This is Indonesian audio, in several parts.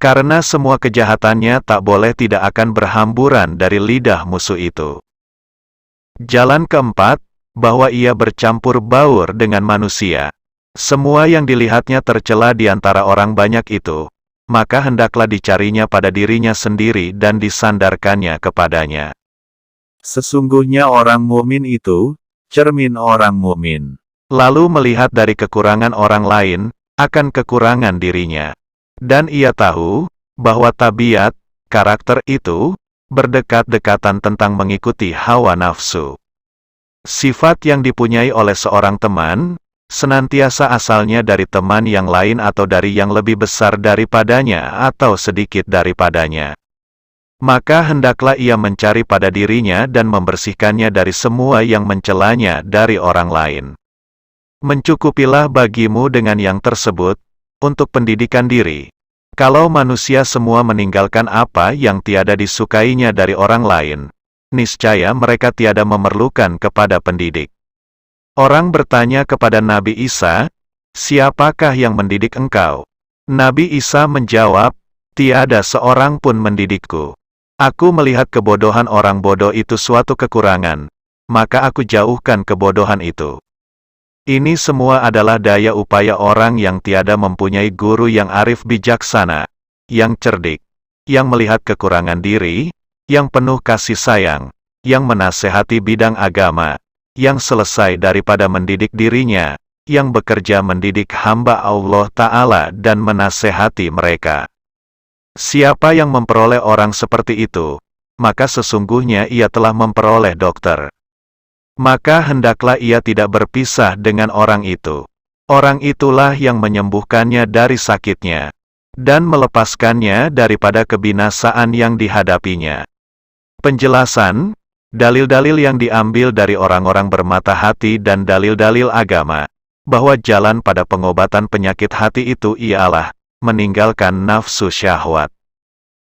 Karena semua kejahatannya tak boleh tidak akan berhamburan dari lidah musuh itu. Jalan keempat, bahwa ia bercampur baur dengan manusia. Semua yang dilihatnya tercela di antara orang banyak itu, maka hendaklah dicarinya pada dirinya sendiri dan disandarkannya kepadanya. Sesungguhnya orang mukmin itu, cermin orang mukmin. Lalu melihat dari kekurangan orang lain, akan kekurangan dirinya. Dan ia tahu, bahwa tabiat, karakter itu, berdekat-dekatan tentang mengikuti hawa nafsu. Sifat yang dipunyai oleh seorang teman, senantiasa asalnya dari teman yang lain atau dari yang lebih besar daripadanya atau sedikit daripadanya. Maka hendaklah ia mencari pada dirinya dan membersihkannya dari semua yang mencelanya dari orang lain. Mencukupilah bagimu dengan yang tersebut, untuk pendidikan diri. Kalau manusia semua meninggalkan apa yang tiada disukainya dari orang lain, niscaya mereka tiada memerlukan kepada pendidik. Orang bertanya kepada Nabi Isa, "Siapakah yang mendidik engkau?" Nabi Isa menjawab, "Tiada seorang pun mendidikku. Aku melihat kebodohan orang bodoh itu suatu kekurangan, maka aku jauhkan kebodohan itu." Ini semua adalah daya upaya orang yang tiada mempunyai guru yang arif bijaksana, yang cerdik, yang melihat kekurangan diri, yang penuh kasih sayang, yang menasehati bidang agama, yang selesai daripada mendidik dirinya, yang bekerja mendidik hamba Allah Ta'ala dan menasehati mereka. Siapa yang memperoleh orang seperti itu, maka sesungguhnya ia telah memperoleh dokter. Maka hendaklah ia tidak berpisah dengan orang itu. Orang itulah yang menyembuhkannya dari sakitnya, dan melepaskannya daripada kebinasaan yang dihadapinya. Penjelasan, dalil-dalil yang diambil dari orang-orang bermata hati dan dalil-dalil agama, bahwa jalan pada pengobatan penyakit hati itu ialah meninggalkan nafsu syahwat.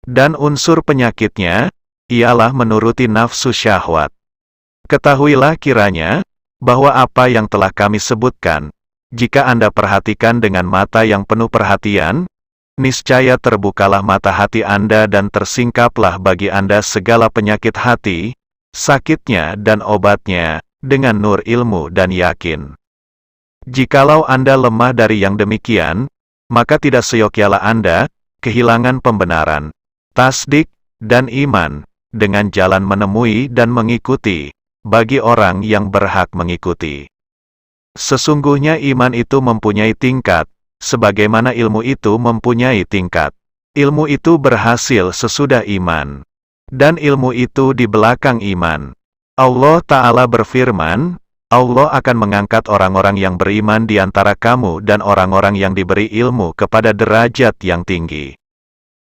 Dan unsur penyakitnya, ialah menuruti nafsu syahwat. Ketahuilah kiranya, bahwa apa yang telah kami sebutkan, jika Anda perhatikan dengan mata yang penuh perhatian, niscaya terbukalah mata hati Anda dan tersingkaplah bagi Anda segala penyakit hati, sakitnya dan obatnya, dengan nur ilmu dan yakin. Jikalau Anda lemah dari yang demikian, maka tidak seyogyanya Anda, kehilangan pembenaran, tasdik, dan iman, dengan jalan menemui dan mengikuti, bagi orang yang berhak mengikuti. Sesungguhnya iman itu mempunyai tingkat, sebagaimana ilmu itu mempunyai tingkat. Ilmu itu berhasil sesudah iman. Dan ilmu itu di belakang iman. Allah Ta'ala berfirman, Allah akan mengangkat orang-orang yang beriman di antara kamu dan orang-orang yang diberi ilmu kepada derajat yang tinggi.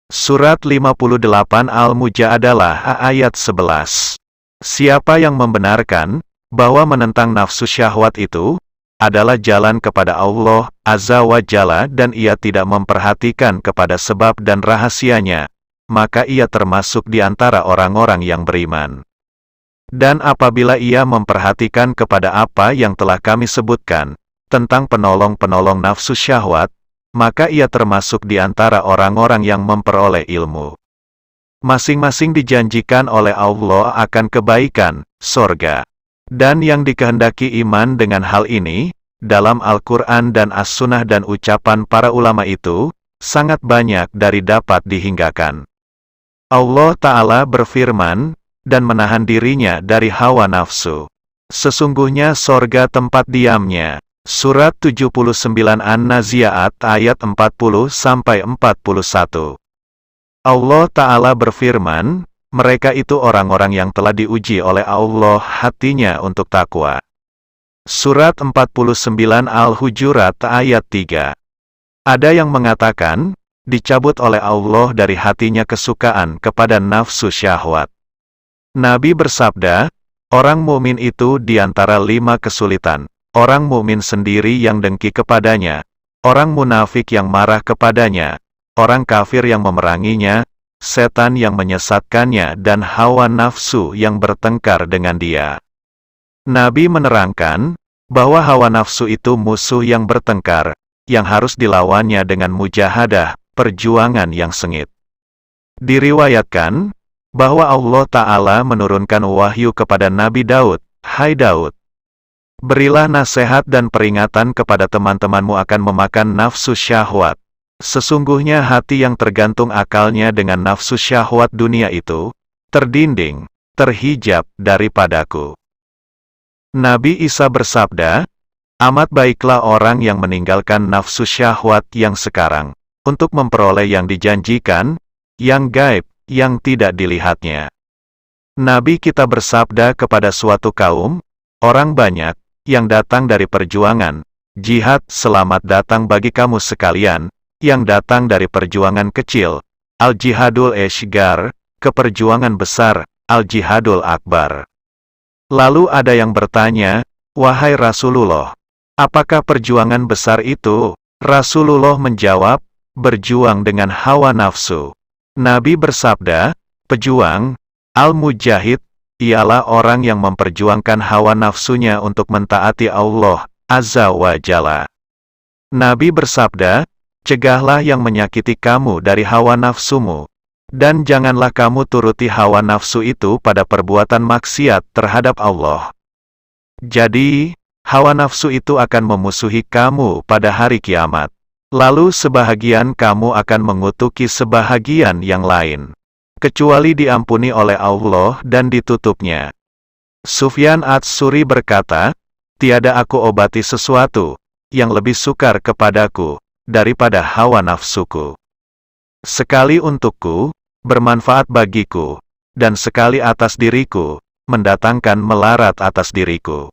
Surat 58 Al-Mujadalah ayat 11. Siapa yang membenarkan, bahwa menentang nafsu syahwat itu, adalah jalan kepada Allah Azza wa Jalla dan ia tidak memperhatikan kepada sebab dan rahasianya, maka ia termasuk di antara orang-orang yang beriman. Dan apabila ia memperhatikan kepada apa yang telah kami sebutkan, tentang penolong-penolong nafsu syahwat, maka ia termasuk di antara orang-orang yang memperoleh ilmu. Masing-masing dijanjikan oleh Allah akan kebaikan, sorga. Dan yang dikehendaki iman dengan hal ini, dalam Al-Quran dan As-Sunnah dan ucapan para ulama itu, sangat banyak dari dapat dihinggakan. Allah Ta'ala berfirman, dan menahan dirinya dari hawa nafsu. Sesungguhnya sorga tempat diamnya. Surat 79 An-Nazi'at ayat 40-41. Allah Ta'ala berfirman, mereka itu orang-orang yang telah diuji oleh Allah hatinya untuk takwa. Surat 49 Al-Hujurat ayat 3. Ada yang mengatakan, dicabut oleh Allah dari hatinya kesukaan kepada nafsu syahwat. Nabi bersabda, orang mukmin itu di antara 5 kesulitan. Orang mukmin sendiri yang dengki kepadanya, orang munafik yang marah kepadanya, orang kafir yang memeranginya, setan yang menyesatkannya dan hawa nafsu yang bertengkar dengan dia. Nabi menerangkan, bahwa hawa nafsu itu musuh yang bertengkar, yang harus dilawannya dengan mujahadah, perjuangan yang sengit. Diriwayatkan bahwa Allah Ta'ala menurunkan wahyu kepada Nabi Daud, "Hai Daud, berilah nasihat dan peringatan kepada teman-temanmu akan memakan nafsu syahwat. Sesungguhnya hati yang tergantung akalnya dengan nafsu syahwat dunia itu, terdinding, terhijab daripadaku." Nabi Isa bersabda, "Amat baiklah orang yang meninggalkan nafsu syahwat yang sekarang, untuk memperoleh yang dijanjikan, yang gaib, yang tidak dilihatnya." Nabi kita bersabda kepada suatu kaum, "Orang banyak, yang datang dari perjuangan, jihad selamat datang bagi kamu sekalian, yang datang dari perjuangan kecil, al-jihadul ashgar, ke perjuangan besar, al-jihadul akbar." Lalu ada yang bertanya, "Wahai Rasulullah, apakah perjuangan besar itu?" Rasulullah menjawab, "Berjuang dengan hawa nafsu." Nabi bersabda, "Pejuang, al-mujahid, ialah orang yang memperjuangkan hawa nafsunya untuk mentaati Allah Azza wa Jalla." Nabi bersabda, "Cegahlah yang menyakiti kamu dari hawa nafsumu, dan janganlah kamu turuti hawa nafsu itu pada perbuatan maksiat terhadap Allah. Jadi, hawa nafsu itu akan memusuhi kamu pada hari kiamat. Lalu sebahagian kamu akan mengutuki sebahagian yang lain, kecuali diampuni oleh Allah dan ditutupnya." Sufyan ats-Tsuri berkata, "Tiada aku obati sesuatu yang lebih sukar kepadaku daripada hawa nafsuku. Sekali untukku, bermanfaat bagiku, dan sekali atas diriku, mendatangkan melarat atas diriku."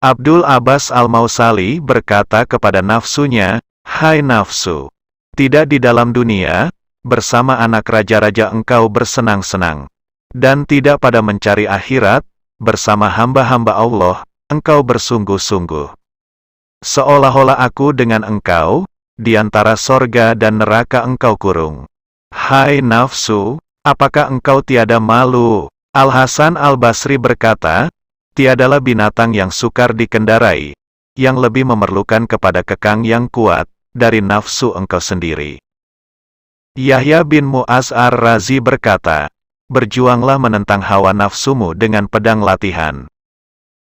Abdul Abbas Al-Mausali berkata kepada nafsunya, "Hai nafsu, tidak di dalam dunia, bersama anak raja-raja engkau bersenang-senang, dan tidak pada mencari akhirat, bersama hamba-hamba Allah, engkau bersungguh-sungguh. Seolah-olah aku dengan engkau, di antara sorga dan neraka engkau kurung. Hai nafsu, apakah engkau tiada malu?" Al-Hasan Al-Basri berkata, "Tiadalah binatang yang sukar dikendarai, yang lebih memerlukan kepada kekang yang kuat, dari nafsu engkau sendiri." Yahya bin Mu'az ar-Razi berkata, "Berjuanglah menentang hawa nafsumu dengan pedang latihan.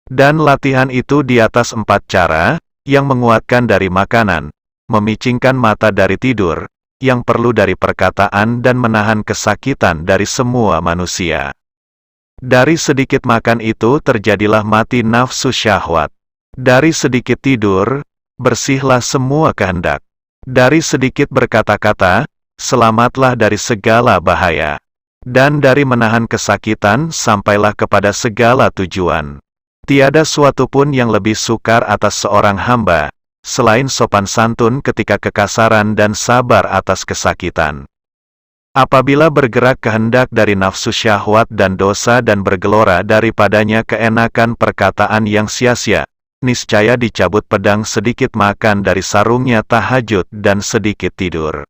Dan latihan itu di atas 4 cara, yang menguatkan dari makanan, memicingkan mata dari tidur, yang perlu dari perkataan dan menahan kesakitan dari semua manusia. Dari sedikit makan itu terjadilah mati nafsu syahwat. Dari sedikit tidur, bersihlah semua kehendak. Dari sedikit berkata-kata, selamatlah dari segala bahaya. Dan dari menahan kesakitan, sampailah kepada segala tujuan. Tiada suatu pun yang lebih sukar atas seorang hamba, selain sopan santun ketika kekasaran dan sabar atas kesakitan. Apabila bergerak kehendak dari nafsu syahwat dan dosa dan bergelora daripadanya keenakan perkataan yang sia-sia, niscaya dicabut pedang sedikit makan dari sarungnya tahajud dan sedikit tidur.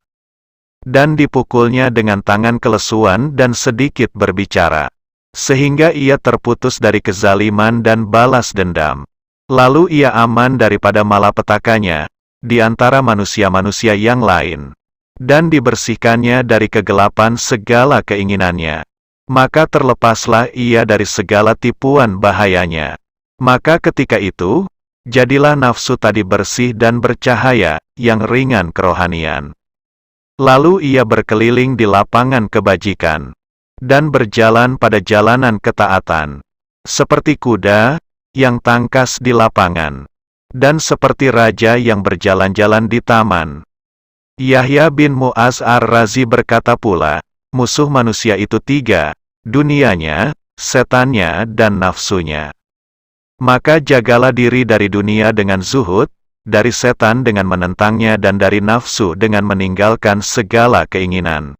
Dan dipukulnya dengan tangan kelesuan dan sedikit berbicara, sehingga ia terputus dari kezaliman dan balas dendam. Lalu ia aman daripada malapetakannya, di antara manusia-manusia yang lain. Dan dibersihkannya dari kegelapan segala keinginannya. Maka terlepaslah ia dari segala tipuan bahayanya. Maka ketika itu, jadilah nafsu tadi bersih dan bercahaya, yang ringan kerohanian. Lalu ia berkeliling di lapangan kebajikan, dan berjalan pada jalanan ketaatan, seperti kuda yang tangkas di lapangan, dan seperti raja yang berjalan-jalan di taman. Yahya bin Mu'az ar-Razi berkata pula, musuh manusia itu 3, dunianya, setannya, dan nafsunya. Maka jagalah diri dari dunia dengan zuhud, dari setan dengan menentangnya dan dari nafsu dengan meninggalkan segala keinginan.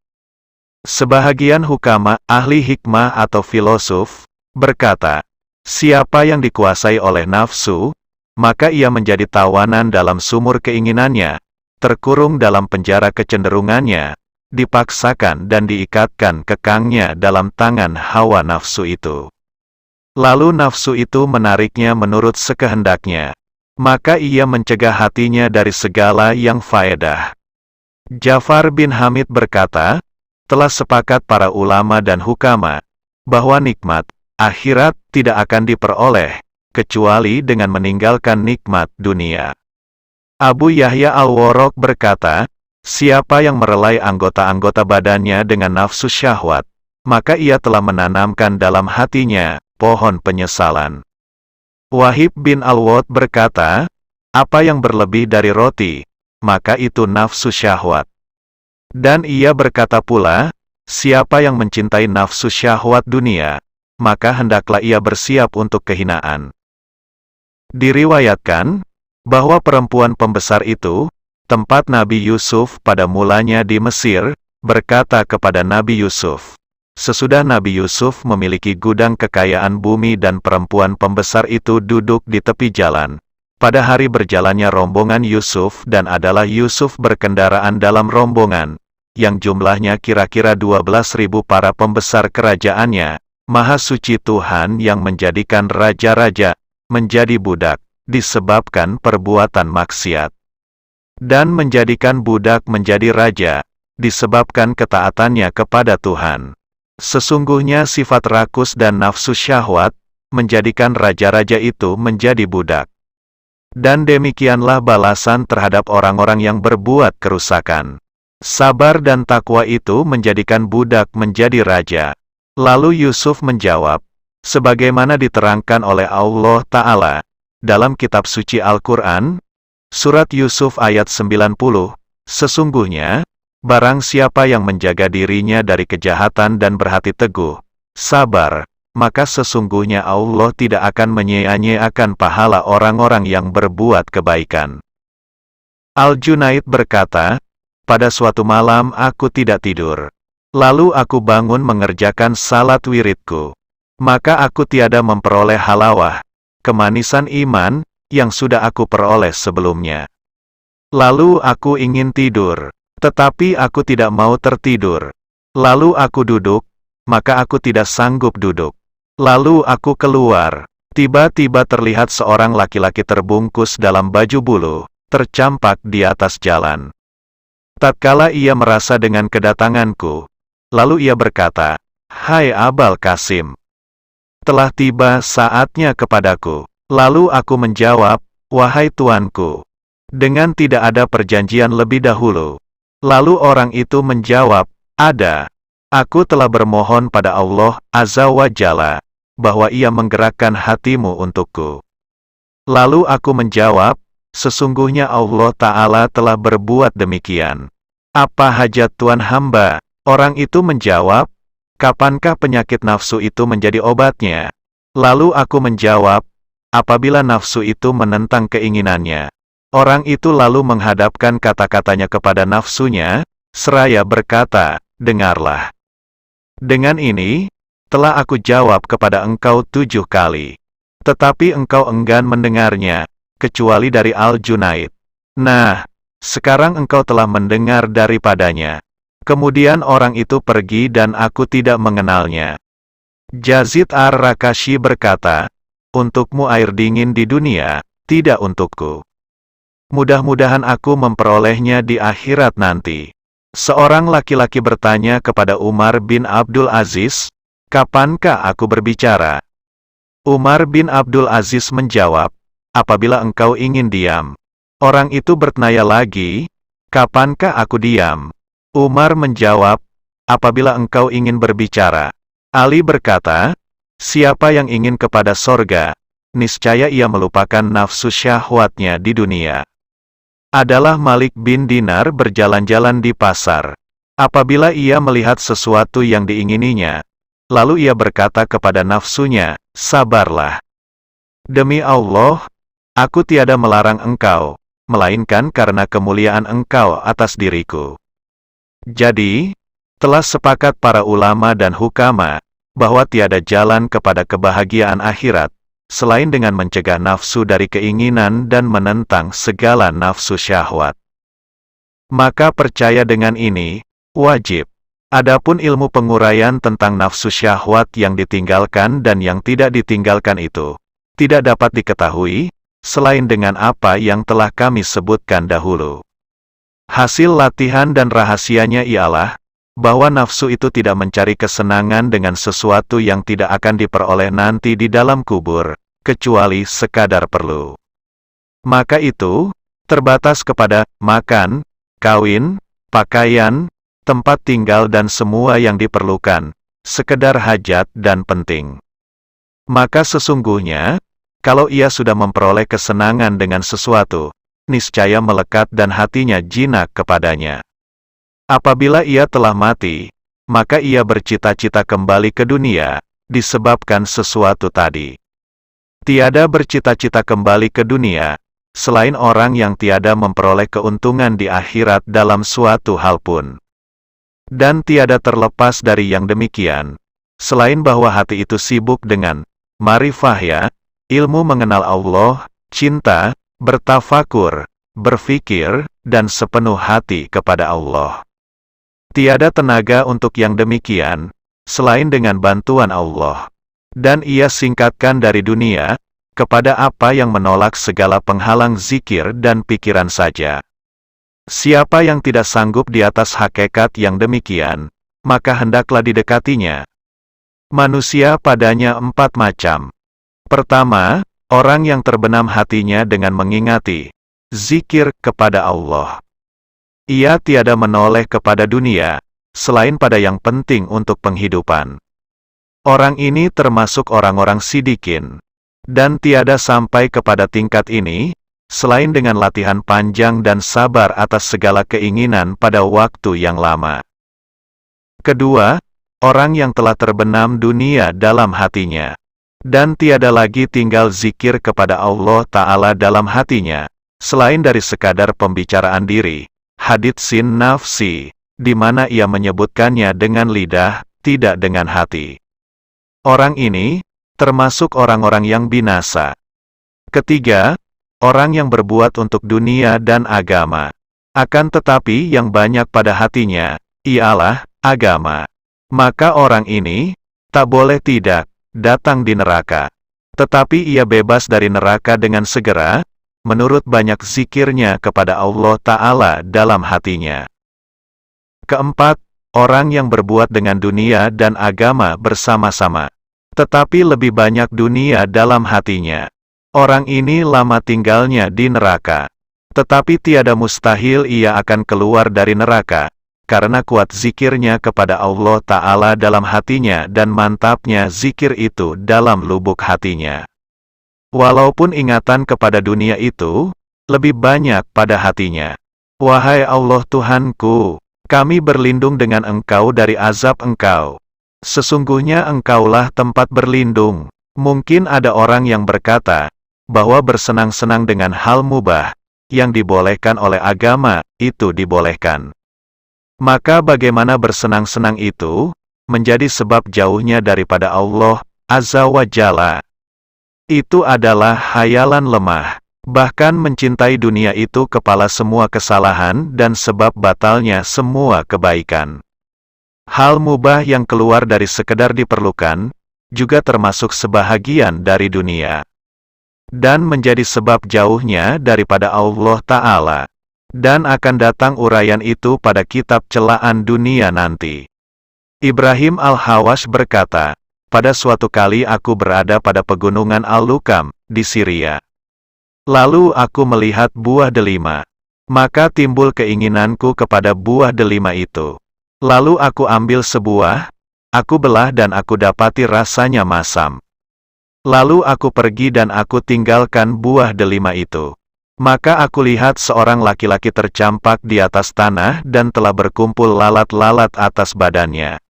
Sebahagian hukama, ahli hikmah atau filosof, berkata, siapa yang dikuasai oleh nafsu, maka ia menjadi tawanan dalam sumur keinginannya, terkurung dalam penjara kecenderungannya, dipaksakan dan diikatkan kekangnya dalam tangan hawa nafsu itu. Lalu nafsu itu menariknya menurut sekehendaknya, maka ia mencegah hatinya dari segala yang faedah. Ja'far bin Hamid berkata, telah sepakat para ulama dan hukama, bahwa nikmat akhirat tidak akan diperoleh, kecuali dengan meninggalkan nikmat dunia. Abu Yahya Al-Warraq berkata, siapa yang merelai anggota-anggota badannya dengan nafsu syahwat, maka ia telah menanamkan dalam hatinya pohon penyesalan. Wahib bin Al-Wad berkata, apa yang berlebih dari roti, maka itu nafsu syahwat. Dan ia berkata pula, siapa yang mencintai nafsu syahwat dunia, maka hendaklah ia bersiap untuk kehinaan. Diriwayatkan, bahwa perempuan pembesar itu, tempat Nabi Yusuf pada mulanya di Mesir, berkata kepada Nabi Yusuf, sesudah Nabi Yusuf memiliki gudang kekayaan bumi dan perempuan pembesar itu duduk di tepi jalan. Pada hari berjalannya rombongan Yusuf dan adalah Yusuf berkendaraan dalam rombongan, yang jumlahnya kira-kira 12.000 para pembesar kerajaannya, Maha Suci Tuhan yang menjadikan raja-raja menjadi budak, disebabkan perbuatan maksiat. Dan menjadikan budak menjadi raja, disebabkan ketaatannya kepada Tuhan. Sesungguhnya sifat rakus dan nafsu syahwat, menjadikan raja-raja itu menjadi budak. Dan demikianlah balasan terhadap orang-orang yang berbuat kerusakan. Sabar dan takwa itu menjadikan budak menjadi raja. Lalu Yusuf menjawab, sebagaimana diterangkan oleh Allah Ta'ala, dalam kitab suci Al-Quran, Surat Yusuf ayat 90, sesungguhnya, barang siapa yang menjaga dirinya dari kejahatan dan berhati teguh, sabar, maka sesungguhnya Allah tidak akan menyia-nyiakan pahala orang-orang yang berbuat kebaikan. Al-Junaid berkata, pada suatu malam aku tidak tidur. Lalu aku bangun mengerjakan salat wiridku. Maka aku tiada memperoleh halawah, kemanisan iman, yang sudah aku peroleh sebelumnya. Lalu aku ingin tidur, tetapi aku tidak mau tertidur. Lalu aku duduk, maka aku tidak sanggup duduk. Lalu aku keluar, tiba-tiba terlihat seorang laki-laki terbungkus dalam baju bulu, tercampak di atas jalan. Tatkala ia merasa dengan kedatanganku, lalu ia berkata, hai Abul Qasim, telah tiba saatnya kepadaku. Lalu aku menjawab, wahai tuanku, dengan tidak ada perjanjian lebih dahulu. Lalu orang itu menjawab, ada. Aku telah bermohon pada Allah Azza wa Jalla, bahwa ia menggerakkan hatimu untukku. Lalu aku menjawab, sesungguhnya Allah Ta'ala telah berbuat demikian. Apa hajat Tuan hamba? Orang itu menjawab, kapankah penyakit nafsu itu menjadi obatnya? Lalu aku menjawab, apabila nafsu itu menentang keinginannya. Orang itu lalu menghadapkan kata-katanya kepada nafsunya, seraya berkata, dengarlah. Dengan ini, telah aku jawab kepada engkau 7 kali. Tetapi engkau enggan mendengarnya, kecuali dari Al-Junaid. Nah, sekarang engkau telah mendengar daripadanya. Kemudian orang itu pergi dan aku tidak mengenalnya. Yazid Ar-Rakashi berkata, untukmu air dingin di dunia, tidak untukku. Mudah-mudahan aku memperolehnya di akhirat nanti. Seorang laki-laki bertanya kepada Umar bin Abdul Aziz, kapankah aku berbicara? Umar bin Abdul Aziz menjawab, apabila engkau ingin diam. Orang itu bertanya lagi, kapankah aku diam? Umar menjawab, apabila engkau ingin berbicara. Ali berkata, siapa yang ingin kepada sorga, niscaya ia melupakan nafsu syahwatnya di dunia. Adalah Malik bin Dinar berjalan-jalan di pasar. Apabila ia melihat sesuatu yang diingininya, lalu ia berkata kepada nafsunya, sabarlah. Demi Allah, aku tiada melarang engkau, melainkan karena kemuliaan engkau atas diriku. Jadi, telah sepakat para ulama dan hukama, bahwa tiada jalan kepada kebahagiaan akhirat, selain dengan mencegah nafsu dari keinginan dan menentang segala nafsu syahwat. Maka percaya dengan ini, wajib. Adapun ilmu penguraian tentang nafsu syahwat yang ditinggalkan dan yang tidak ditinggalkan itu, tidak dapat diketahui, selain dengan apa yang telah kami sebutkan dahulu. Hasil latihan dan rahasianya ialah bahwa nafsu itu tidak mencari kesenangan dengan sesuatu yang tidak akan diperoleh nanti di dalam kubur, kecuali sekadar perlu. Maka itu terbatas kepada makan, kawin, pakaian, tempat tinggal dan semua yang diperlukan, sekedar hajat dan penting. Maka sesungguhnya, kalau ia sudah memperoleh kesenangan dengan sesuatu, niscaya melekat dan hatinya jinak kepadanya. Apabila ia telah mati, maka ia bercita-cita kembali ke dunia, disebabkan sesuatu tadi. Tiada bercita-cita kembali ke dunia, selain orang yang tiada memperoleh keuntungan di akhirat dalam suatu hal pun. Dan tiada terlepas dari yang demikian, selain bahwa hati itu sibuk dengan marifah, ilmu mengenal Allah, cinta, bertafakur, berfikir, dan sepenuh hati kepada Allah. Tiada tenaga untuk yang demikian, selain dengan bantuan Allah. Dan ia singkatkan dari dunia, kepada apa yang menolak segala penghalang zikir dan pikiran saja. Siapa yang tidak sanggup di atas hakikat yang demikian, maka hendaklah didekatinya. Manusia padanya 4 macam. Pertama, orang yang terbenam hatinya dengan mengingati zikir kepada Allah. Ia tiada menoleh kepada dunia, selain pada yang penting untuk penghidupan. Orang ini termasuk orang-orang sidikin, dan tiada sampai kepada tingkat ini, selain dengan latihan panjang dan sabar atas segala keinginan pada waktu yang lama. Kedua, orang yang telah terbenam dunia dalam hatinya, dan tiada lagi tinggal zikir kepada Allah Ta'ala dalam hatinya, selain dari sekadar pembicaraan diri, haditsin nafsi, di mana ia menyebutkannya dengan lidah, tidak dengan hati. Orang ini termasuk orang-orang yang binasa. Ketiga, orang yang berbuat untuk dunia dan agama. Akan tetapi yang banyak pada hatinya, ialah agama. Maka orang ini tak boleh tidak datang di neraka. Tetapi ia bebas dari neraka dengan segera, menurut banyak zikirnya kepada Allah Ta'ala dalam hatinya. Keempat, orang yang berbuat dengan dunia dan agama bersama-sama, tetapi lebih banyak dunia dalam hatinya. Orang ini lama tinggalnya di neraka, tetapi tiada mustahil ia akan keluar dari neraka, karena kuat zikirnya kepada Allah Ta'ala dalam hatinya dan mantapnya zikir itu dalam lubuk hatinya. Walaupun ingatan kepada dunia itu lebih banyak pada hatinya. Wahai Allah Tuhanku, kami berlindung dengan Engkau dari azab Engkau. Sesungguhnya Engkaulah tempat berlindung. Mungkin ada orang yang berkata, bahwa bersenang-senang dengan hal mubah, yang dibolehkan oleh agama, itu dibolehkan. Maka bagaimana bersenang-senang itu, menjadi sebab jauhnya daripada Allah, Azza wa Jalla. Itu adalah hayalan lemah. Bahkan mencintai dunia itu kepala semua kesalahan dan sebab batalnya semua kebaikan. Hal mubah yang keluar dari sekedar diperlukan, juga termasuk sebahagian dari dunia. Dan menjadi sebab jauhnya daripada Allah Ta'ala. Dan akan datang uraian itu pada kitab celaan dunia nanti. Ibrahim Al-Hawash berkata, pada suatu kali aku berada pada pegunungan Al-Lukam, di Syria. Lalu aku melihat buah delima. Maka timbul keinginanku kepada buah delima itu. Lalu aku ambil sebuah, aku belah dan aku dapati rasanya masam. Lalu aku pergi dan aku tinggalkan buah delima itu. Maka aku lihat seorang laki-laki tercampak di atas tanah dan telah berkumpul lalat-lalat atas badannya.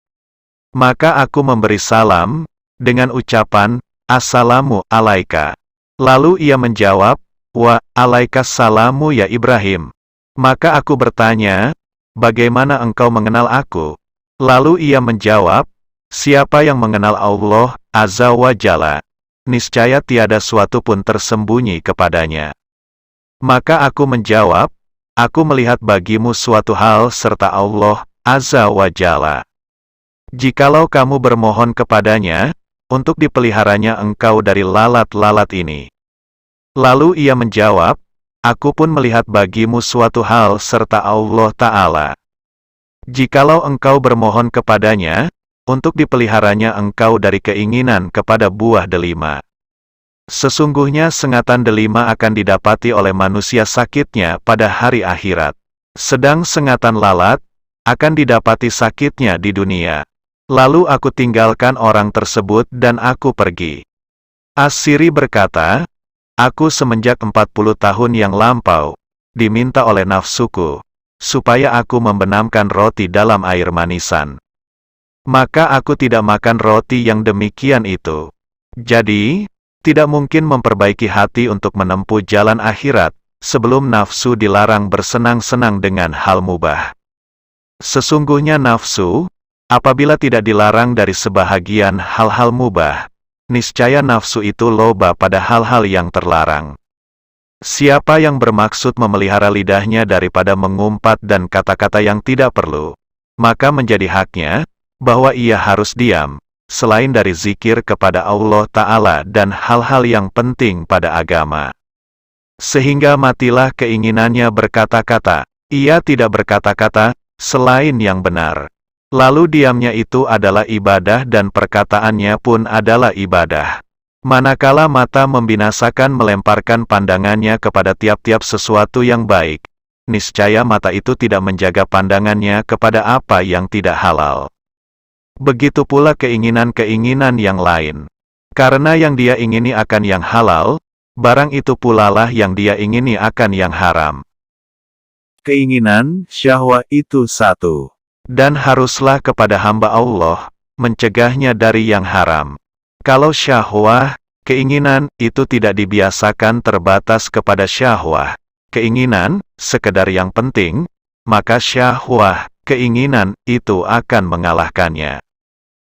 Maka aku memberi salam, dengan ucapan, Assalamu alaika. Lalu ia menjawab, Wa alaikassalamu ya Ibrahim. Maka aku bertanya, bagaimana engkau mengenal aku? Lalu ia menjawab, siapa yang mengenal Allah, Azza wa Jalla? Niscaya tiada suatu pun tersembunyi kepadanya. Maka aku menjawab, aku melihat bagimu suatu hal serta Allah, Azza wa Jalla. Jikalau kamu bermohon kepadanya, untuk dipeliharanya engkau dari lalat-lalat ini. Lalu ia menjawab, aku pun melihat bagimu suatu hal serta Allah Ta'ala. Jikalau engkau bermohon kepadanya, untuk dipeliharanya engkau dari keinginan kepada buah delima. Sesungguhnya sengatan delima akan didapati oleh manusia sakitnya pada hari akhirat. Sedang sengatan lalat, akan didapati sakitnya di dunia. Lalu aku tinggalkan orang tersebut dan aku pergi. As-Siri berkata, aku semenjak 40 tahun yang lampau, diminta oleh nafsuku, supaya aku membenamkan roti dalam air manisan. Maka aku tidak makan roti yang demikian itu. Jadi, tidak mungkin memperbaiki hati untuk menempuh jalan akhirat, sebelum nafsu dilarang bersenang-senang dengan hal mubah. Sesungguhnya nafsu, apabila tidak dilarang dari sebahagian hal-hal mubah, niscaya nafsu itu loba pada hal-hal yang terlarang. Siapa yang bermaksud memelihara lidahnya daripada mengumpat dan kata-kata yang tidak perlu, maka menjadi haknya, bahwa ia harus diam, selain dari zikir kepada Allah Ta'ala dan hal-hal yang penting pada agama. Sehingga matilah keinginannya berkata-kata, ia tidak berkata-kata, selain yang benar. Lalu diamnya itu adalah ibadah dan perkataannya pun adalah ibadah. Manakala mata membinasakan melemparkan pandangannya kepada tiap-tiap sesuatu yang baik, niscaya mata itu tidak menjaga pandangannya kepada apa yang tidak halal. Begitu pula keinginan-keinginan yang lain. Karena yang dia ingini akan yang halal, barang itu pulalah yang dia ingini akan yang haram. Keinginan, syahwat itu satu. Dan haruslah kepada hamba Allah, mencegahnya dari yang haram. Kalau syahwat, keinginan, itu tidak dibiasakan terbatas kepada syahwat. Keinginan, sekedar yang penting, maka syahwat, keinginan, itu akan mengalahkannya.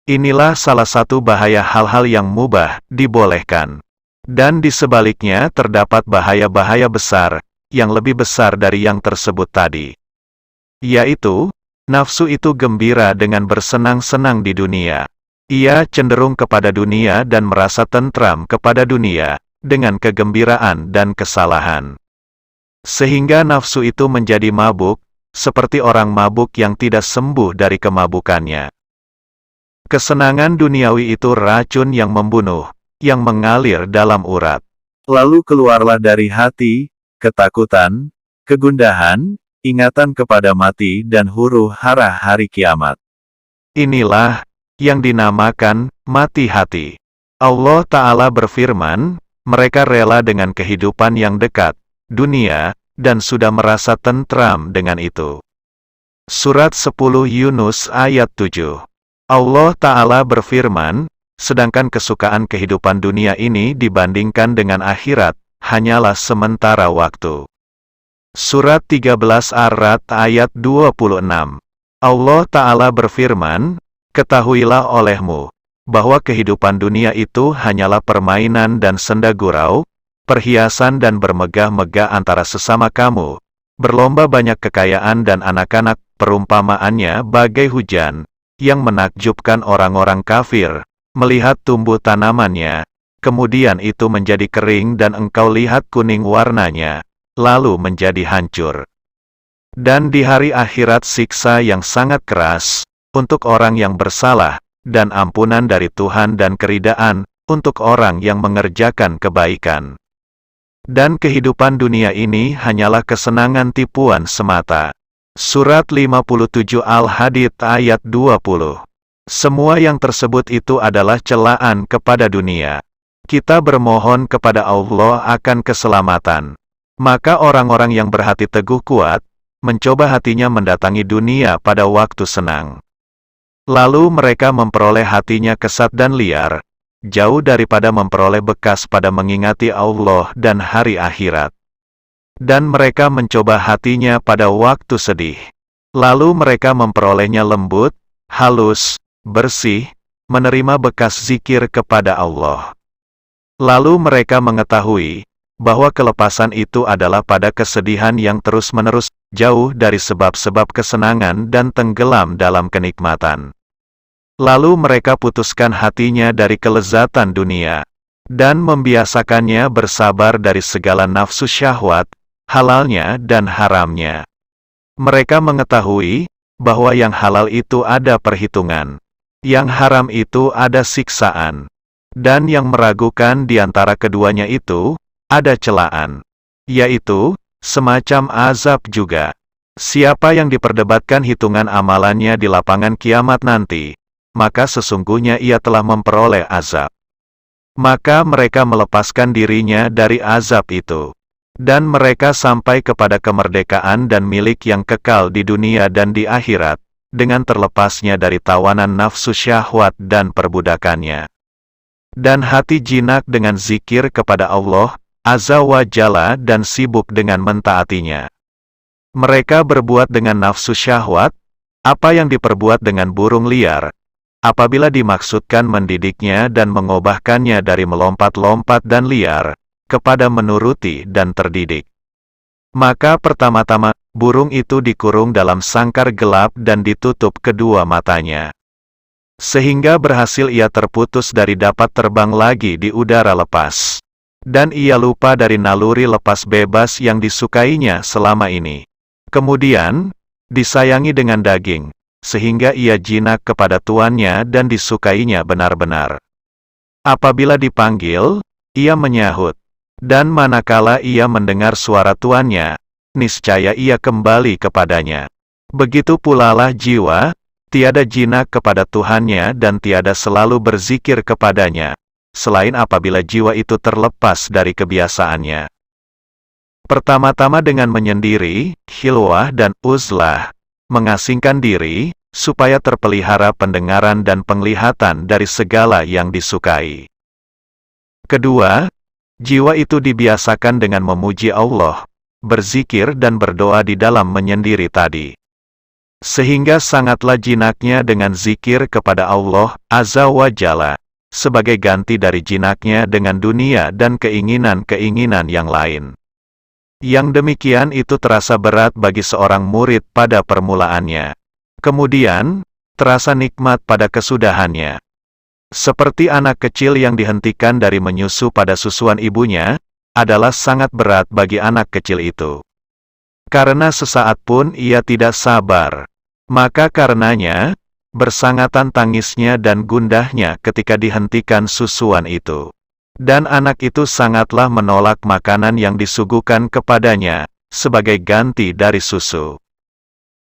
Inilah salah satu bahaya hal-hal yang mubah, dibolehkan. Dan di sebaliknya terdapat bahaya-bahaya besar, yang lebih besar dari yang tersebut tadi. Yaitu, nafsu itu gembira dengan bersenang-senang di dunia. Ia cenderung kepada dunia dan merasa tentram kepada dunia, dengan kegembiraan dan kesalahan. Sehingga nafsu itu menjadi mabuk, seperti orang mabuk yang tidak sembuh dari kemabukannya. Kesenangan duniawi itu racun yang membunuh, yang mengalir dalam urat. Lalu keluarlah dari hati, ketakutan, kegundahan, ingatan kepada mati dan huru-hara hari kiamat. Inilah yang dinamakan mati hati. Allah Ta'ala berfirman, mereka rela dengan kehidupan yang dekat, dunia, dan sudah merasa tentram dengan itu. Surat 10 Yunus ayat 7. Allah Ta'ala berfirman, sedangkan kesukaan kehidupan dunia ini dibandingkan dengan akhirat, hanyalah sementara waktu. Surat 13 Ar-Ra'd ayat 26. Allah Ta'ala berfirman, ketahuilah olehmu, bahwa kehidupan dunia itu hanyalah permainan dan senda gurau, perhiasan dan bermegah-megah antara sesama kamu, berlomba banyak kekayaan dan anak-anak, perumpamaannya bagai hujan, yang menakjubkan orang-orang kafir, melihat tumbuh tanamannya, kemudian itu menjadi kering dan engkau lihat kuning warnanya, lalu menjadi hancur. Dan di hari akhirat siksa yang sangat keras, untuk orang yang bersalah, dan ampunan dari Tuhan dan keridaan, untuk orang yang mengerjakan kebaikan. Dan kehidupan dunia ini hanyalah kesenangan tipuan semata. Surat 57 Al-Hadid ayat 20. Semua yang tersebut itu adalah celaan kepada dunia. Kita bermohon kepada Allah akan keselamatan. Maka orang-orang yang berhati teguh kuat, mencoba hatinya mendatangi dunia pada waktu senang. Lalu mereka memperoleh hatinya kesat dan liar, jauh daripada memperoleh bekas pada mengingati Allah dan hari akhirat. Dan mereka mencoba hatinya pada waktu sedih. Lalu mereka memperolehnya lembut, halus, bersih, menerima bekas zikir kepada Allah. Lalu mereka mengetahui, bahwa kelepasan itu adalah pada kesedihan yang terus-menerus, jauh dari sebab-sebab kesenangan dan tenggelam dalam kenikmatan. Lalu mereka putuskan hatinya dari kelezatan dunia, dan membiasakannya bersabar dari segala nafsu syahwat, halalnya dan haramnya. Mereka mengetahui bahwa yang halal itu ada perhitungan, yang haram itu ada siksaan, dan yang meragukan di antara keduanya itu ada celaan, yaitu semacam azab juga. Siapa yang diperdebatkan hitungan amalannya di lapangan kiamat nanti, maka sesungguhnya ia telah memperoleh azab. Maka mereka melepaskan dirinya dari azab itu. Dan mereka sampai kepada kemerdekaan dan milik yang kekal di dunia dan di akhirat, dengan terlepasnya dari tawanan nafsu syahwat dan perbudakannya. Dan hati jinak dengan zikir kepada Allah Azza wa Jalla dan sibuk dengan mentaatinya. Mereka berbuat dengan nafsu syahwat, apa yang diperbuat dengan burung liar, apabila dimaksudkan mendidiknya dan mengubahkannya dari melompat-lompat dan liar, kepada menuruti dan terdidik. Maka pertama-tama, burung itu dikurung dalam sangkar gelap dan ditutup kedua matanya. Sehingga berhasil ia terputus dari dapat terbang lagi di udara lepas. Dan ia lupa dari naluri lepas bebas yang disukainya selama ini. Kemudian, disayangi dengan daging, sehingga ia jinak kepada tuannya dan disukainya benar-benar. Apabila dipanggil, ia menyahut. Dan manakala ia mendengar suara tuannya, niscaya ia kembali kepadanya. Begitu pula lah jiwa, tiada jinak kepada Tuhannya dan tiada selalu berzikir kepadanya, selain apabila jiwa itu terlepas dari kebiasaannya. Pertama-tama dengan menyendiri, khilwah dan uzlah, mengasingkan diri, supaya terpelihara pendengaran dan penglihatan dari segala yang disukai. Kedua, jiwa itu dibiasakan dengan memuji Allah, berzikir dan berdoa di dalam menyendiri tadi. Sehingga sangatlah jinaknya dengan zikir kepada Allah Azza wa Jalla, sebagai ganti dari jinaknya dengan dunia dan keinginan-keinginan yang lain. Yang demikian itu terasa berat bagi seorang murid pada permulaannya. Kemudian, terasa nikmat pada kesudahannya. Seperti anak kecil yang dihentikan dari menyusu pada susuan ibunya, adalah sangat berat bagi anak kecil itu. Karena sesaat pun ia tidak sabar. Maka karenanya, bersangatan tangisnya dan gundahnya ketika dihentikan susuan itu. Dan anak itu sangatlah menolak makanan yang disuguhkan kepadanya, sebagai ganti dari susu.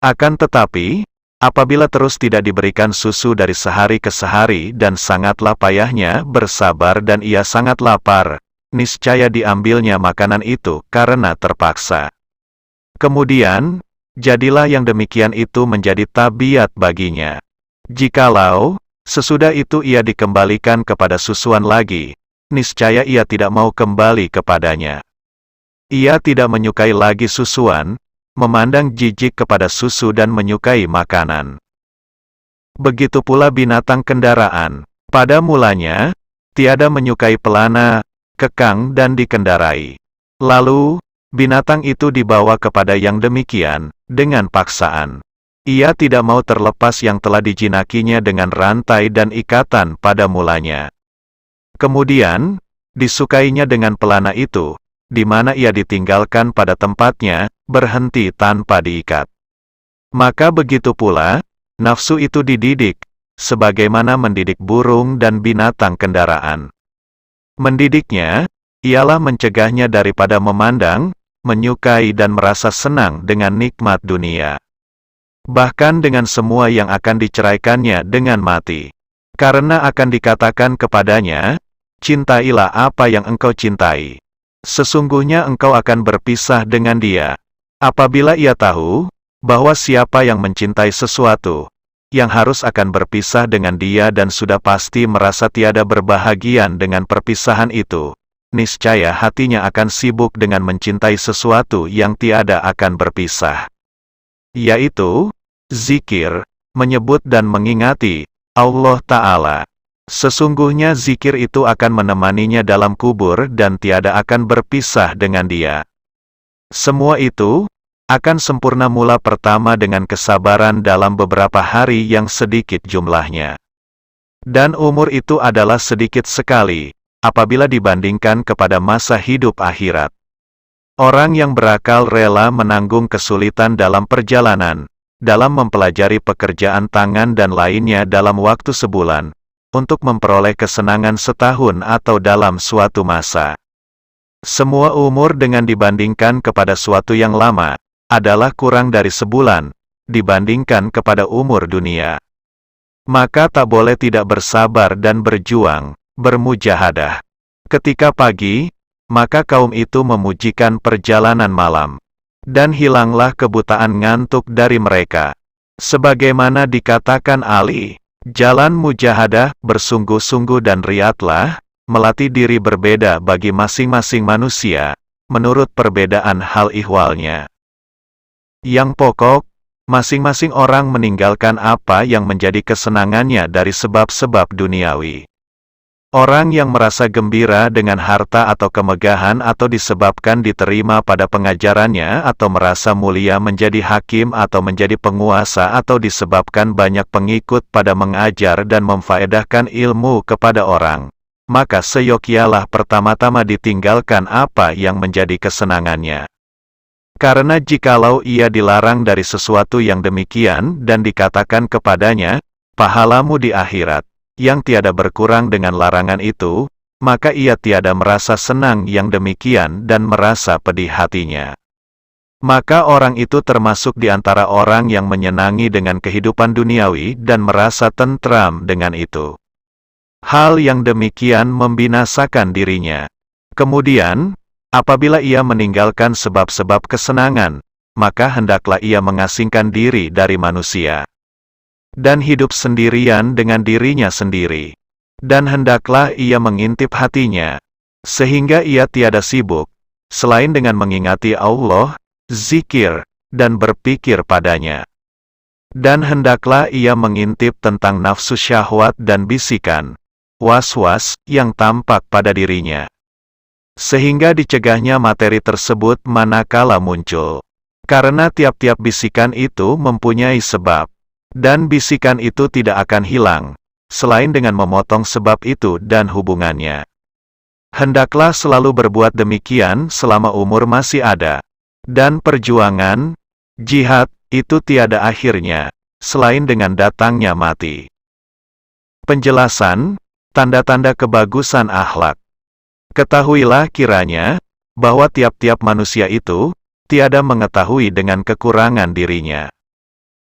Akan tetapi, apabila terus tidak diberikan susu dari sehari ke sehari dan sangatlah payahnya bersabar dan ia sangat lapar, niscaya diambilnya makanan itu karena terpaksa. Kemudian, jadilah yang demikian itu menjadi tabiat baginya. Jikalau, sesudah itu ia dikembalikan kepada susuan lagi, niscaya ia tidak mau kembali kepadanya. Ia tidak menyukai lagi susuan, memandang jijik kepada susu dan menyukai makanan. Begitu pula binatang kendaraan, pada mulanya, tiada menyukai pelana, kekang dan dikendarai. Lalu, binatang itu dibawa kepada yang demikian, dengan paksaan. Ia tidak mau terlepas yang telah dijinakinya dengan rantai dan ikatan pada mulanya. Kemudian, disukainya dengan pelana itu, di mana ia ditinggalkan pada tempatnya, berhenti tanpa diikat. Maka begitu pula, nafsu itu dididik, sebagaimana mendidik burung dan binatang kendaraan. Mendidiknya, ialah mencegahnya daripada memandang, menyukai dan merasa senang dengan nikmat dunia. Bahkan dengan semua yang akan diceraikannya dengan mati. Karena akan dikatakan kepadanya, cintailah apa yang engkau cintai. Sesungguhnya engkau akan berpisah dengan dia. Apabila ia tahu, bahwa siapa yang mencintai sesuatu, yang harus akan berpisah dengan dia dan sudah pasti merasa tiada berbahagian dengan perpisahan itu, niscaya hatinya akan sibuk dengan mencintai sesuatu yang tiada akan berpisah. Yaitu, zikir, menyebut dan mengingati Allah Ta'ala. Sesungguhnya zikir itu akan menemaninya dalam kubur dan tiada akan berpisah dengan dia. Semua itu akan sempurna mula pertama dengan kesabaran dalam beberapa hari yang sedikit jumlahnya. Dan umur itu adalah sedikit sekali, apabila dibandingkan kepada masa hidup akhirat. Orang yang berakal rela menanggung kesulitan dalam perjalanan, dalam mempelajari pekerjaan tangan dan lainnya dalam waktu sebulan, untuk memperoleh kesenangan setahun atau dalam suatu masa. Semua umur dengan dibandingkan kepada suatu yang lama, adalah kurang dari sebulan, dibandingkan kepada umur dunia. Maka tak boleh tidak bersabar dan berjuang, bermujahadah. Ketika pagi, maka kaum itu memujikan perjalanan malam. Dan hilanglah kebutaan ngantuk dari mereka. Sebagaimana dikatakan Ali, jalan mujahadah, bersungguh-sungguh dan riatlah, melatih diri berbeda bagi masing-masing manusia, menurut perbedaan hal ihwalnya. Yang pokok, masing-masing orang meninggalkan apa yang menjadi kesenangannya dari sebab-sebab duniawi. Orang yang merasa gembira dengan harta atau kemegahan atau disebabkan diterima pada pengajarannya atau merasa mulia menjadi hakim atau menjadi penguasa atau disebabkan banyak pengikut pada mengajar dan memfaedahkan ilmu kepada orang, maka seyogialah pertama-tama ditinggalkan apa yang menjadi kesenangannya. Karena jikalau ia dilarang dari sesuatu yang demikian dan dikatakan kepadanya, pahalamu di akhirat, yang tiada berkurang dengan larangan itu, maka ia tiada merasa senang yang demikian dan merasa pedih hatinya. Maka orang itu termasuk di antara orang yang menyenangi dengan kehidupan duniawi dan merasa tentram dengan itu. Hal yang demikian membinasakan dirinya. Kemudian, apabila ia meninggalkan sebab-sebab kesenangan, maka hendaklah ia mengasingkan diri dari manusia. Dan hidup sendirian dengan dirinya sendiri. Dan hendaklah ia mengintip hatinya, sehingga ia tiada sibuk, selain dengan mengingati Allah, zikir, dan berpikir padanya. Dan hendaklah ia mengintip tentang nafsu syahwat dan bisikan, was-was, yang tampak pada dirinya. Sehingga dicegahnya materi tersebut manakala muncul. Karena tiap-tiap bisikan itu mempunyai sebab. Dan bisikan itu tidak akan hilang, selain dengan memotong sebab itu dan hubungannya. Hendaklah selalu berbuat demikian selama umur masih ada. Dan perjuangan, jihad, itu tiada akhirnya, selain dengan datangnya mati. Penjelasan, tanda-tanda kebagusan akhlak. Ketahuilah kiranya, bahwa tiap-tiap manusia itu, tiada mengetahui dengan kekurangan dirinya.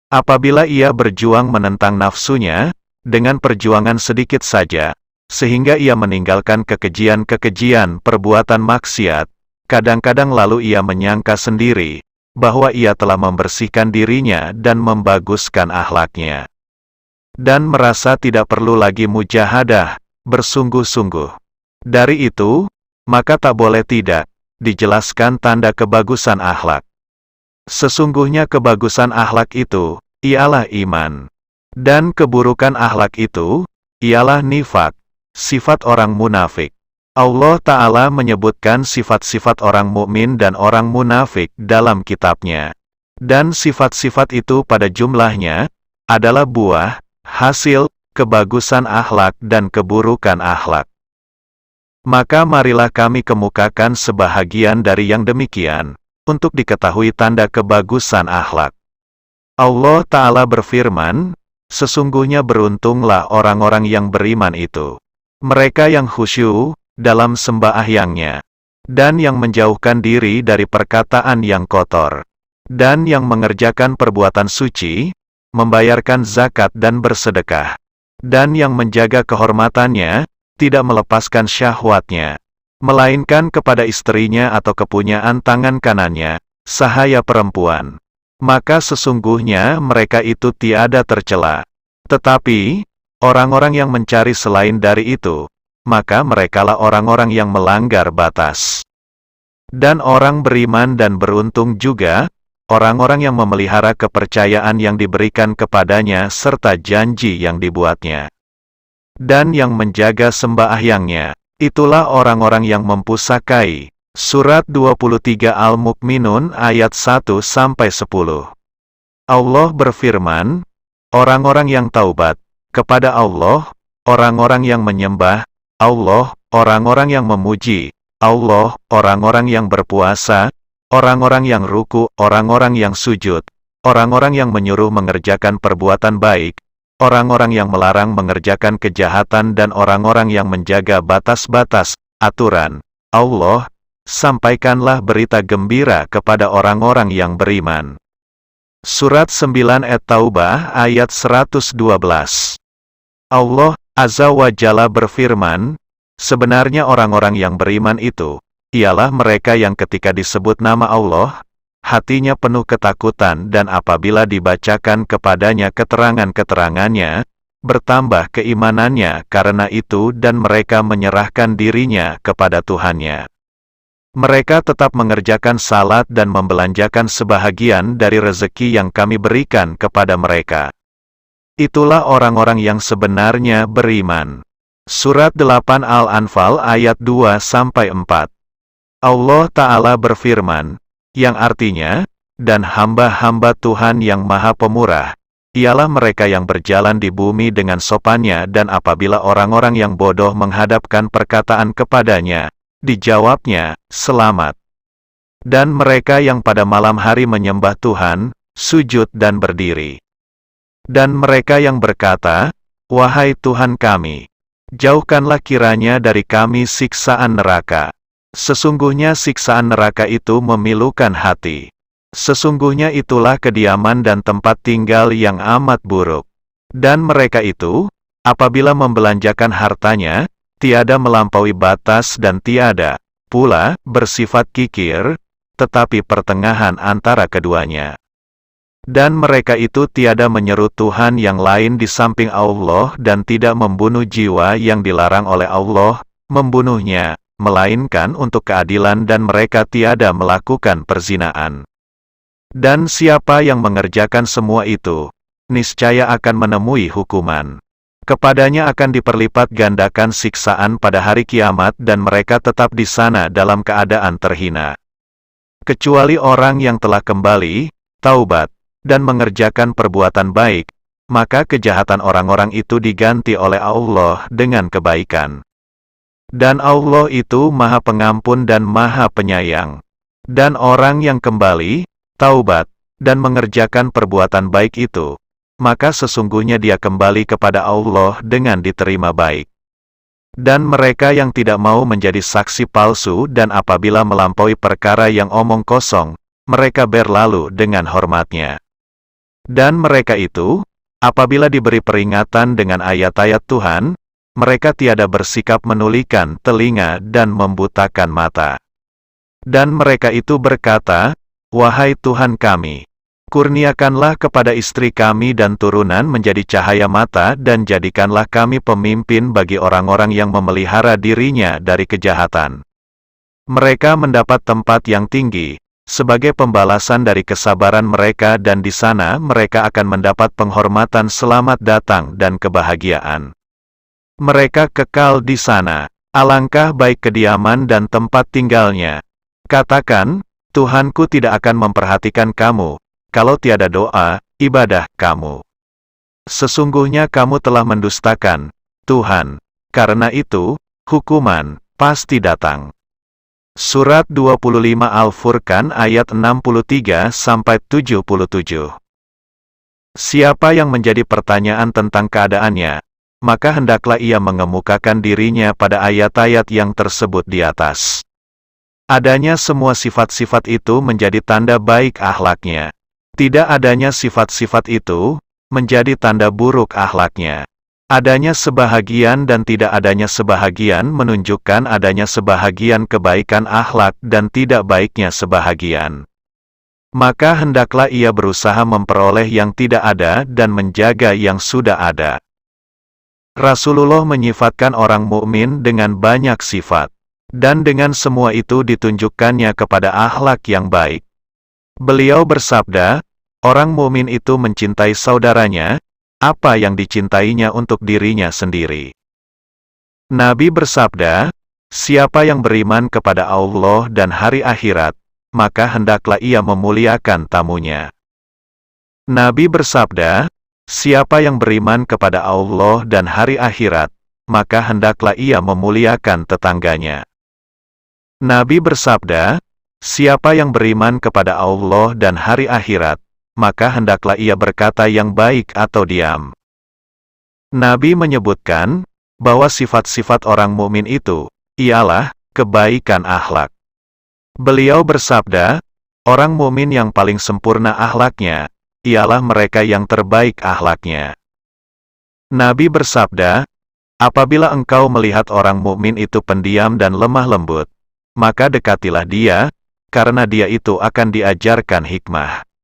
Apabila ia berjuang menentang nafsunya, dengan perjuangan sedikit saja, sehingga ia meninggalkan kekejian-kekejian perbuatan maksiat, kadang-kadang lalu ia menyangka sendiri, bahwa ia telah membersihkan dirinya dan membaguskan akhlaknya. Dan merasa tidak perlu lagi mujahadah, bersungguh-sungguh. Dari itu, maka tak boleh tidak dijelaskan tanda kebagusan akhlak. Sesungguhnya kebagusan akhlak itu ialah iman, dan keburukan akhlak itu ialah nifak, sifat orang munafik. Allah Ta'ala menyebutkan sifat-sifat orang mukmin dan orang munafik dalam kitabnya. Dan sifat-sifat itu pada jumlahnya adalah buah, hasil, kebagusan akhlak dan keburukan akhlak. Maka marilah kami kemukakan sebahagian dari yang demikian, untuk diketahui tanda kebagusan akhlak. Allah Ta'ala berfirman, sesungguhnya beruntunglah orang-orang yang beriman itu. Mereka yang khusyuk dalam sembahyangnya, dan yang menjauhkan diri dari perkataan yang kotor, dan yang mengerjakan perbuatan suci, membayarkan zakat dan bersedekah, dan yang menjaga kehormatannya, tidak melepaskan syahwatnya, melainkan kepada istrinya atau kepunyaan tangan kanannya, sahaya perempuan. Maka sesungguhnya mereka itu tiada tercela. Tetapi, orang-orang yang mencari selain dari itu, maka merekalah orang-orang yang melanggar batas. Dan orang beriman dan beruntung juga, orang-orang yang memelihara kepercayaan yang diberikan kepadanya serta janji yang dibuatnya. Dan yang menjaga sembahyangnya, itulah orang-orang yang mempusakai. Surat 23 Al-Mu'minun ayat 1-10. Allah berfirman, orang-orang yang taubat kepada Allah, orang-orang yang menyembah Allah, orang-orang yang memuji Allah, orang-orang yang berpuasa, orang-orang yang ruku, orang-orang yang sujud, orang-orang yang menyuruh mengerjakan perbuatan baik, orang-orang yang melarang mengerjakan kejahatan dan orang-orang yang menjaga batas-batas, aturan Allah. Sampaikanlah berita gembira kepada orang-orang yang beriman. Surat 9 At-Taubah ayat 112. Allah Azza wa Jalla berfirman, sebenarnya orang-orang yang beriman itu, ialah mereka yang ketika disebut nama Allah, hatinya penuh ketakutan dan apabila dibacakan kepadanya keterangan-keterangannya, bertambah keimanannya karena itu dan mereka menyerahkan dirinya kepada Tuhannya. Mereka tetap mengerjakan salat dan membelanjakan sebahagian dari rezeki yang kami berikan kepada mereka. Itulah orang-orang yang sebenarnya beriman. Surat 8 Al-Anfal ayat 2-4. Allah Ta'ala berfirman, yang artinya, dan hamba-hamba Tuhan yang Maha Pemurah, ialah mereka yang berjalan di bumi dengan sopannya dan apabila orang-orang yang bodoh menghadapkan perkataan kepadanya, dijawabnya, selamat. Dan mereka yang pada malam hari menyembah Tuhan, sujud dan berdiri. Dan mereka yang berkata, wahai Tuhan kami, jauhkanlah kiranya dari kami siksaan neraka. Sesungguhnya siksaan neraka itu memilukan hati. Sesungguhnya itulah kediaman dan tempat tinggal yang amat buruk. Dan mereka itu, apabila membelanjakan hartanya, tiada melampaui batas dan tiada pula bersifat kikir, tetapi pertengahan antara keduanya. Dan mereka itu tiada menyeru Tuhan yang lain di samping Allah dan tidak membunuh jiwa yang dilarang oleh Allah, membunuhnya, melainkan untuk keadilan dan mereka tiada melakukan perzinaan. Dan siapa yang mengerjakan semua itu, niscaya akan menemui hukuman. Kepadanya akan diperlipat gandakan siksaan pada hari kiamat dan mereka tetap di sana dalam keadaan terhina. Kecuali orang yang telah kembali, taubat, dan mengerjakan perbuatan baik, maka kejahatan orang-orang itu diganti oleh Allah dengan kebaikan. Dan Allah itu Maha Pengampun dan Maha Penyayang. Dan orang yang kembali, taubat, dan mengerjakan perbuatan baik itu, maka sesungguhnya dia kembali kepada Allah dengan diterima baik. Dan mereka yang tidak mau menjadi saksi palsu dan apabila melampaui perkara yang omong kosong, mereka berlalu dengan hormatnya. Dan mereka itu, apabila diberi peringatan dengan ayat-ayat Tuhan, mereka tiada bersikap menulikan telinga dan membutakan mata. Dan mereka itu berkata, wahai Tuhan kami, kurniakanlah kepada istri kami dan turunan menjadi cahaya mata dan jadikanlah kami pemimpin bagi orang-orang yang memelihara dirinya dari kejahatan. Mereka mendapat tempat yang tinggi, sebagai pembalasan dari kesabaran mereka dan di sana mereka akan mendapat penghormatan selamat datang dan kebahagiaan. Mereka kekal di sana, alangkah baik kediaman dan tempat tinggalnya. Katakan, Tuhanku tidak akan memperhatikan kamu, kalau tiada doa, ibadah kamu. Sesungguhnya kamu telah mendustakan Tuhan, karena itu, hukuman pasti datang. Surat 25 Al-Furqan ayat 63-77. Siapa yang menjadi pertanyaan tentang keadaannya, maka hendaklah ia mengemukakan dirinya pada ayat-ayat yang tersebut di atas. Adanya semua sifat-sifat itu menjadi tanda baik akhlaknya. Tidak adanya sifat-sifat itu, menjadi tanda buruk akhlaknya. Adanya sebahagian dan tidak adanya sebahagian menunjukkan adanya sebahagian kebaikan akhlak dan tidak baiknya sebahagian. Maka hendaklah ia berusaha memperoleh yang tidak ada dan menjaga yang sudah ada. Rasulullah menyifatkan orang mukmin dengan banyak sifat, dan dengan semua itu ditunjukkannya kepada akhlak yang baik. Beliau bersabda, orang mukmin itu mencintai saudaranya, apa yang dicintainya untuk dirinya sendiri. Nabi bersabda, siapa yang beriman kepada Allah dan hari akhirat, maka hendaklah ia memuliakan tamunya. Nabi bersabda, siapa yang beriman kepada Allah dan hari akhirat, maka hendaklah ia memuliakan tetangganya. Nabi bersabda, "Siapa yang beriman kepada Allah dan hari akhirat, maka hendaklah ia berkata yang baik atau diam." Nabi menyebutkan bahwa sifat-sifat orang mukmin itu ialah kebaikan akhlak. Beliau bersabda, orang mukmin yang paling sempurna akhlaknya ialah mereka yang terbaik akhlaknya. Nabi bersabda, apabila engkau melihat orang mukmin itu pendiam dan lemah lembut, maka dekatilah dia, karena dia itu akan diajarkan hikmah.